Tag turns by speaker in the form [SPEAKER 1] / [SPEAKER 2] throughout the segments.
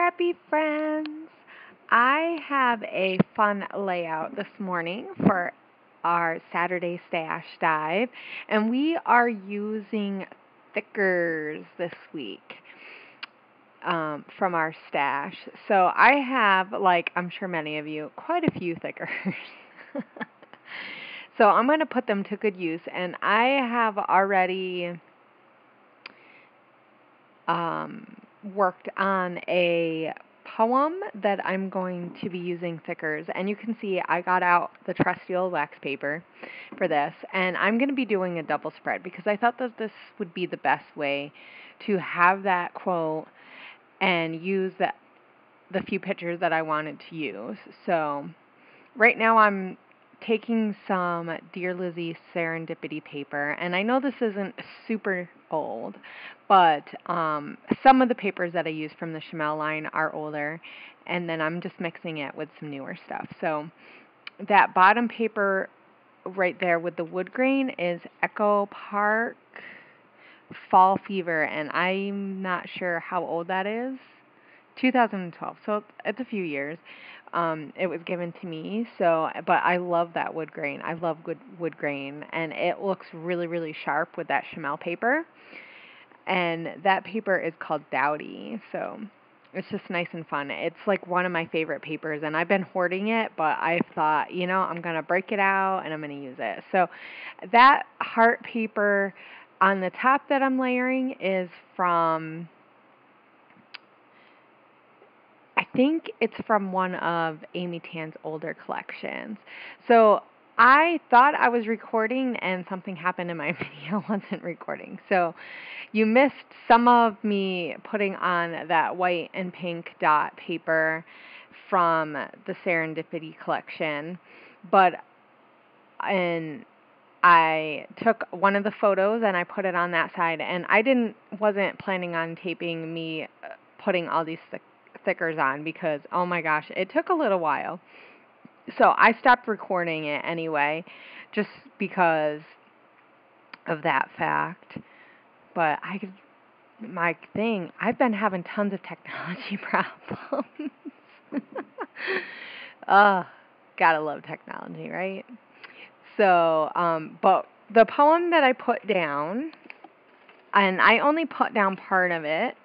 [SPEAKER 1] Scrappy friends. I have a fun layout this morning for our Saturday stash dive, and we are using thickers this week from our stash. So I have, like I'm sure many of you, quite a few thickers. So I'm going to put them to good use, and I have already worked on a poem that I'm going to be using thickers. And you can see I got out the trusty old wax paper for this, and I'm going to be doing a double spread because I thought that this would be the best way to have that quote and use the few pictures that I wanted to use. So right now I'm taking some Dear Lizzie Serendipity paper, and I know this isn't super old, but some of the papers that I use from the Chamel line are older, and then I'm just mixing it with some newer stuff. So that bottom paper right there with the wood grain is Echo Park Fall Fever, and I'm not sure how old that is. 2012, so it's a few years. It was given to me, but I love that wood grain. I love good wood grain, and it looks really, really sharp with that Chamel paper. And that paper is called Dowdy, so it's just nice and fun. It's like one of my favorite papers, and I've been hoarding it, but I thought, I'm going to break it out, and I'm going to use it. So that heart paper on the top that I'm layering is from, I think it's from one of Amy Tan's older collections. So I thought I was recording and something happened and my video wasn't recording. So you missed some of me putting on that white and pink dot paper from the Serendipity collection. And I took one of the photos and I put it on that side, and I wasn't planning on taping me putting all these thickers on because, oh my gosh, it took a little while. So I stopped recording it anyway, just because of that fact. But I've been having tons of technology problems. Gotta love technology, right? So, but the poem that I put down, and I only put down part of it,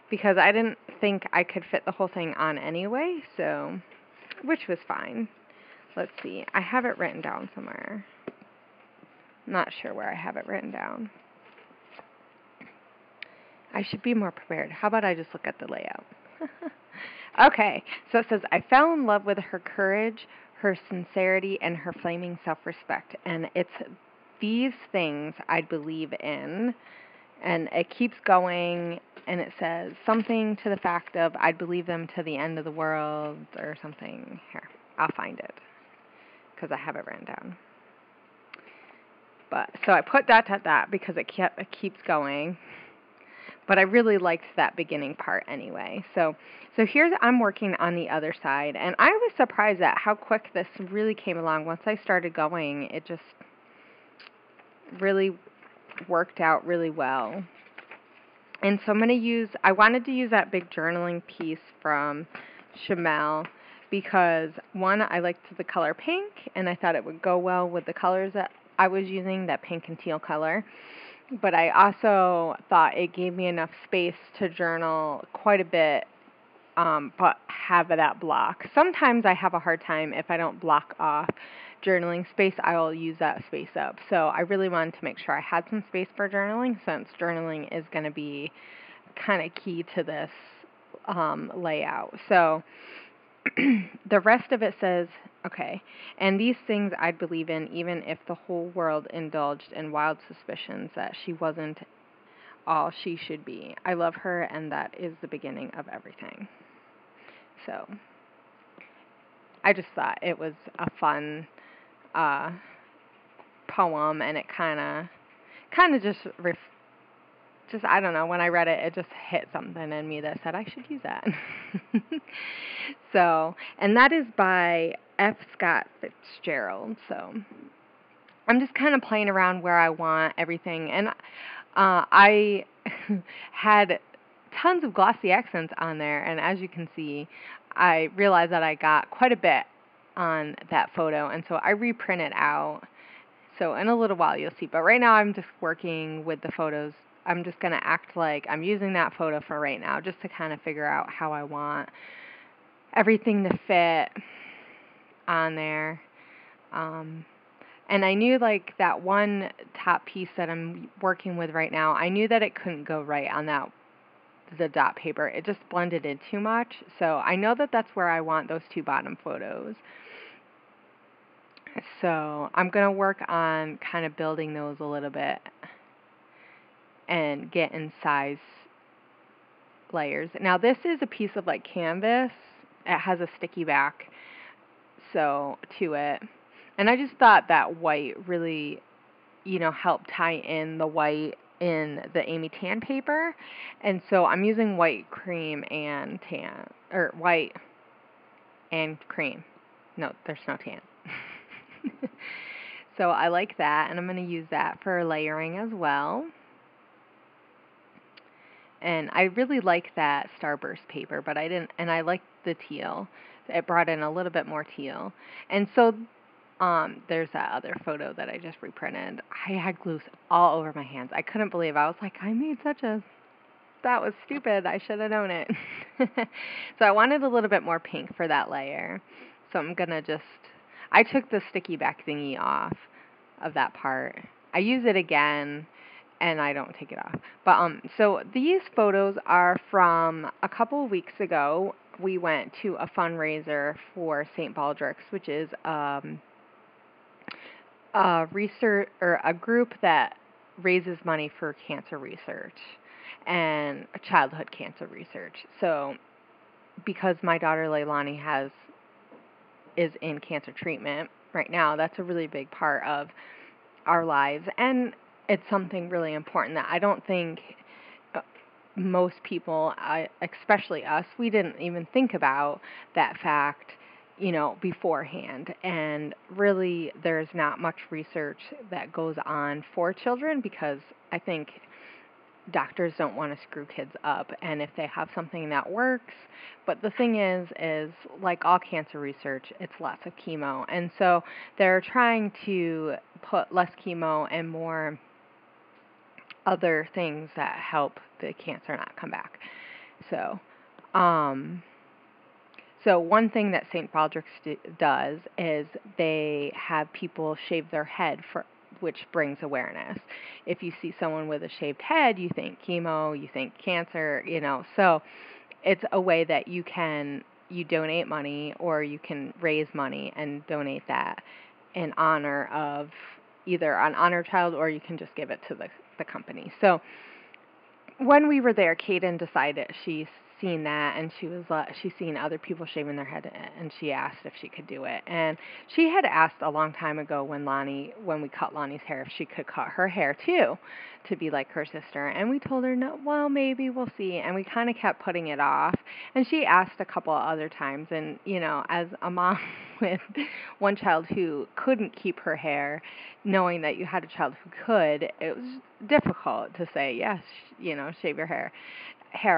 [SPEAKER 1] because I didn't think I could fit the whole thing on anyway, so, which was fine. Let's see, I have it written down somewhere. Not sure where I have it written down. I should be more prepared. How about I just look at the layout? Okay, so it says, I fell in love with her courage, her sincerity, and her flaming self-respect. And it's these things I believe in. And it keeps going, and it says something to the fact of, I'd believe them to the end of the world, or something. Here, I'll find it, because I have it written down. So I put ... because it keeps going. But I really liked that beginning part anyway. So I'm working on the other side, and I was surprised at how quick this really came along. Once I started going, it just really worked out really well. And so I wanted to use that big journaling piece from Chamel because, one, I liked the color pink, and I thought it would go well with the colors that I was using, that pink and teal color. But I also thought it gave me enough space to journal quite a bit, but have that block. Sometimes I have a hard time if I don't block off journaling space, I'll use that space up. So I really wanted to make sure I had some space for journaling, since journaling is going to be kind of key to this layout. So the rest of it says, okay, and these things I'd believe in even if the whole world indulged in wild suspicions that she wasn't all she should be. I love her, and that is the beginning of everything. So I just thought it was a fun poem, and it kind of just I don't know, when I read it, it just hit something in me that said I should use that. So, and that is by F. Scott Fitzgerald. So I'm just kind of playing around where I want everything, and I had tons of glossy accents on there, and as you can see, I realized that I got quite a bit on that photo, and so I reprint it out. So in a little while you'll see, but right now I'm just working with the photos. I'm just going to act like I'm using that photo for right now, just to kind of figure out how I want everything to fit on there. And I knew, like, that one top piece that I'm working with right now, I knew that it couldn't go right on the dot paper. It just blended in too much. So I know that that's where I want those two bottom photos. So I'm going to work on kind of building those a little bit and get in size layers. Now this is a piece of like canvas. It has a sticky back to it. And I just thought that white really, helped tie in the white in the Amy Tan paper. And so I'm using white, cream, and tan, or white and cream. No, there's no tan. So I like that, and I'm going to use that for layering as well. And I really like that Starburst paper, but I liked the teal. It brought in a little bit more teal. And so there's that other photo that I just reprinted. I had glue all over my hands. I couldn't believe. I was like, that was stupid. I should have known it. So I wanted a little bit more pink for that layer. So I'm going to I took the sticky back thingy off of that part. I use it again, and I don't take it off. But so these photos are from a couple of weeks ago. We went to a fundraiser for St. Baldrick's, which is a research or a group that raises money for cancer research and childhood cancer research. So because my daughter Leilani is in cancer treatment right now, that's a really big part of our lives, and it's something really important that I don't think most people, especially us, we didn't even think about that fact, beforehand. And really, there's not much research that goes on for children because I think doctors don't want to screw kids up, and if they have something that works. But the thing is like all cancer research, it's lots of chemo, and so they're trying to put less chemo and more other things that help the cancer not come back. So one thing that St. Baldrick's does is they have people shave their head which brings awareness. If you see someone with a shaved head, you think chemo, you think cancer, So it's a way that you donate money, or you can raise money and donate that in honor of either an honor child, or you can just give it to the company. So when we were there, Kaden decided she's seen that, and she's seen other people shaving their head, and she asked if she could do it. And she had asked a long time ago when we cut Lonnie's hair, if she could cut her hair too, to be like her sister. And we told her, no, well, maybe we'll see. And we kind of kept putting it off. And she asked a couple of other times. And, as a mom with one child who couldn't keep her hair, knowing that you had a child who could, it was difficult to say, yes, shave your hair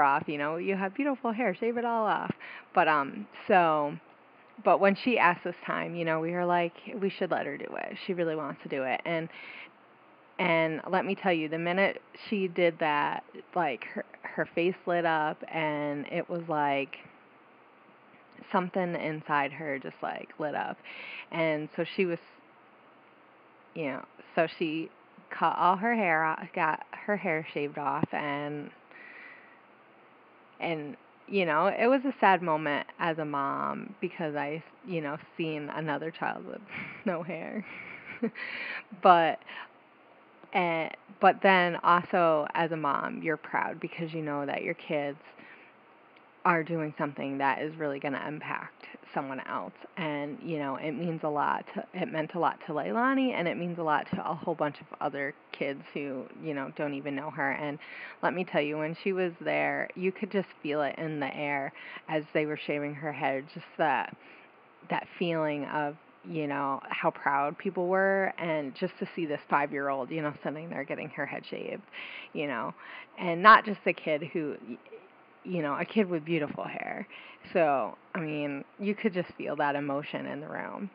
[SPEAKER 1] off, you have beautiful hair, shave it all off. But when she asked this time, we were like, we should let her do it. She really wants to do it. And let me tell you, the minute she did that, like her face lit up, and it was like something inside her just like lit up. And so she was, so she cut all her hair off, got her hair shaved off, and it was a sad moment as a mom because I, seen another child with no hair. But then also as a mom, you're proud because you know that your kids are doing something that is really going to impact someone else. And, it means a lot. It meant a lot to Leilani, and it means a lot to a whole bunch of other kids who, don't even know her. And let me tell you, when she was there, you could just feel it in the air as they were shaving her head, just that feeling of, how proud people were, and just to see this 5-year-old, sitting there getting her head shaved, and not just the kid who, a kid with beautiful hair. So, I mean, you could just feel that emotion in the room.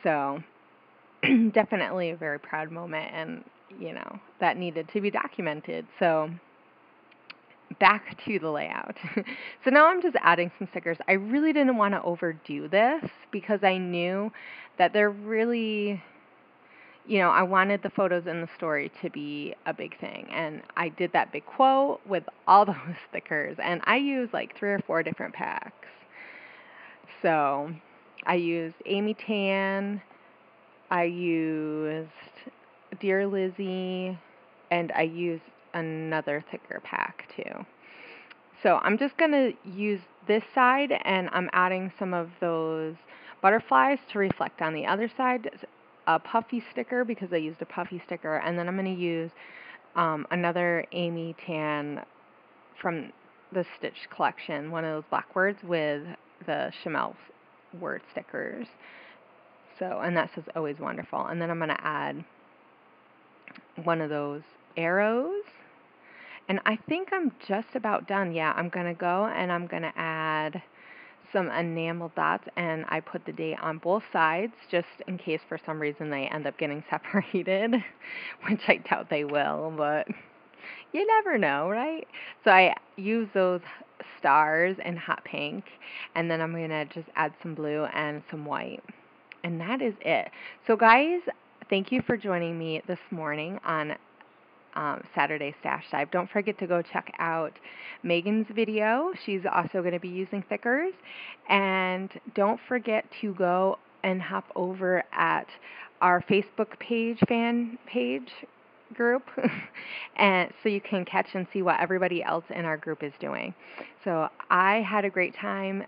[SPEAKER 1] So, definitely a very proud moment, and, that needed to be documented. So, back to the layout. So now I'm just adding some stickers. I really didn't want to overdo this because I knew that they're really, I wanted the photos in the story to be a big thing. And I did that big quote with all those stickers. And I used like 3 or 4 different packs. So I used Amy Tan, I used Dear Lizzie, and I used another thicker pack too. So I'm just going to use this side, and I'm adding some of those butterflies to reflect on the other side. A puffy sticker because I used a puffy sticker, and then I'm going to use another Amy Tan from the Stitch collection, one of those black words with the Chamel word stickers. So, and that says always wonderful. And then I'm going to add one of those arrows. And I think I'm just about done. Yeah, I'm going to go and I'm going to add some enamel dots, and I put the date on both sides just in case for some reason they end up getting separated, which I doubt they will, but you never know, right? So I use those stars in hot pink, and then I'm going to just add some blue and some white. And that is it. So guys, thank you for joining me this morning on Saturday Stash Dive. Don't forget to go check out Megan's video. She's also going to be using thickers. And don't forget to go and hop over at our Facebook page, fan page group, and so you can catch and see what everybody else in our group is doing. So I had a great time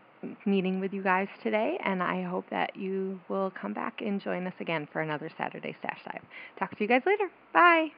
[SPEAKER 1] meeting with you guys today, and I hope that you will come back and join us again for another Saturday Stash Dive. Talk to you guys later. Bye.